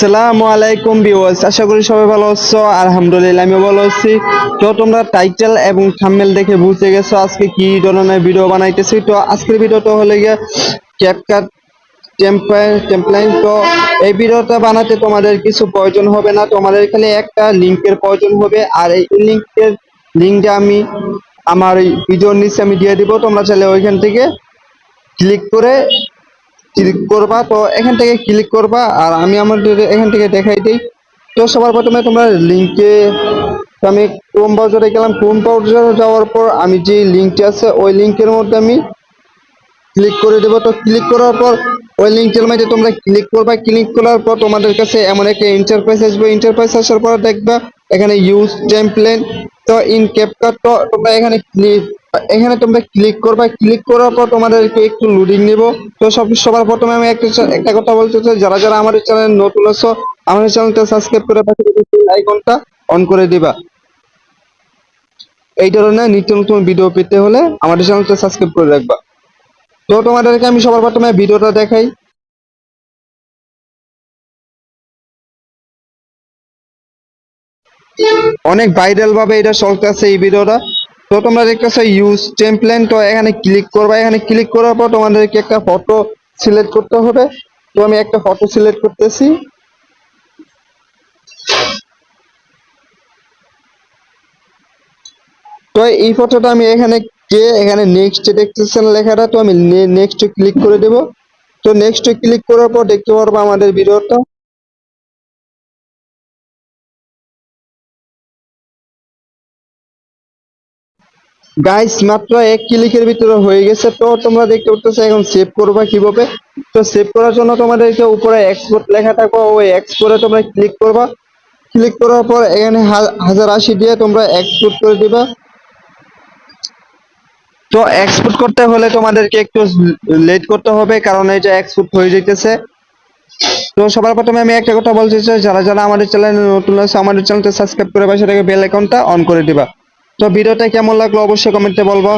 আসসালামু আলাইকুম ভিউয়ার্স, আশা করি সবাই ভালো আছো। আলহামদুলিল্লাহ আমিও ভালো আছি। তো তোমরা টাইটেল এবং থাম্বনেল দেখে বুঝে গেছো আজকে কি ধরনের ভিডিও বানাইতেছি। তো আজকের ভিডিওটা হলো গিয়ে ক্যাপকাট টেমপ্লেট। তো এই ভিডিওটা বানাতে তোমাদের কিছু প্রয়োজন হবে না, তোমাদের খালি একটা লিংকের প্রয়োজন হবে। আর এই লিংকটা আমি আমার ভিডিওর নিচে আমি দিয়ে দিব, তোমরা চাইলে ওইখান থেকে ক্লিক করবা। তো এখান থেকে ক্লিক করবা আর আমি আমাদের এখান থেকে দেখাই দিই। তো সবার প্রথমে তোমরা লিংকে, আমি ক্রোম ব্রাউজারে গেলাম। ক্রোম ব্রাউজারে যাওয়ার পর আমি যে লিংকটি আছে ওই লিংকের মধ্যে আমি ক্লিক করে দেবো। তো ক্লিক করার পর ওই লিংকের মধ্যে তোমরা ক্লিক করবা। ক্লিক করার পর তোমাদের কাছে এমন একটা ইন্টারফেস আসবে। ইন্টারফেস আসার পর দেখবা এখানে ইউজ টেমপ্লেট। তো ইন ক্যাপকাট, তো তোমরা এখানে তোমরা ক্লিক করবা। ক্লিক করার পর তোমাদেরকে একটু লোডিং নিব। তো সবার প্রথমে আমি একটা কথা বলতে চাই, যারা যারা আমাদের চ্যানেল নতুন আছো আমাদের চ্যানেলটা সাবস্ক্রাইব করে পাশে আইকনটা অন করে দিবা। এই ধরনের নিত্য নতুন ভিডিও পেতে হলে আমাদের চ্যানেলটা সাবস্ক্রাইব করে রাখবা। তো তোমাদেরকে আমি সবার প্রথমে ভিডিওটা দেখাই। অনেক ভাইরাল ভাবে এটা চলতেছে এই ভিডিওটা। তো তোমরা দেখতেছো ইউজ টেমপ্লেট। তো এখানে ক্লিক করবা। এখানে ক্লিক করার পর তোমাদেরকে একটা ফটো সিলেক্ট করতে হবে। তো আমি একটা ফটো সিলেক্ট করতেছি। তো এই ফটোটা আমি এখানে নেক্সট দেখতেছেন লেখাটা, তো আমি নেক্সট ক্লিক করে দেব। তো নেক্সট ক্লিক করার পর দেখতে পারবো আমাদের ভিডিওটা। গাইস মাত্র এক ক্লিকের ভিতরে হয়ে গেছে। তো তোমরা দেখতে পাচ্ছ এখন সেভ করবা কিভাবে। তো সেভ করার জন্য তোমাদেরকে উপরে এক্সপোর্ট লেখা থাকবে, ওই এক্সপোর্টে তোমরা ক্লিক করবা। ক্লিক করার পর এখানে 1080 দিয়ে তোমরা এক্সপোর্ট করে দিবা। তো এক্সপোর্ট করতে হলে তোমাদেরকে একটু লেট করতে হবে, কারণ এটা এক্সপোর্ট হয়ে যাইতেছে। তো সবার প্রথমে আমি একটা কথা বলতে চাই, যারা যারা আমাদের চ্যানেলে নতুন আছে আমাদের চ্যানেলটা সাবস্ক্রাইব করে পাশে থেকে বেল আইকনটা অন করে দিবা। তো ভিডিওটা কেমন লাগলো অবশ্যই কমেন্টে বলবা।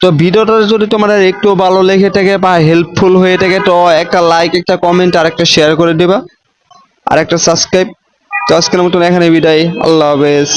তো ভিডিওটা যদি তোমাদের একটু ভালো লেগে থাকে বা হেল্পফুল হয়ে থাকে, তো একটা লাইক, একটা কমেন্ট আর একটা শেয়ার করে দিবা, আর একটা সাবস্ক্রাইব। তো আজকের মতন এখানে বিদায়, আল্লাহ হাফেজ।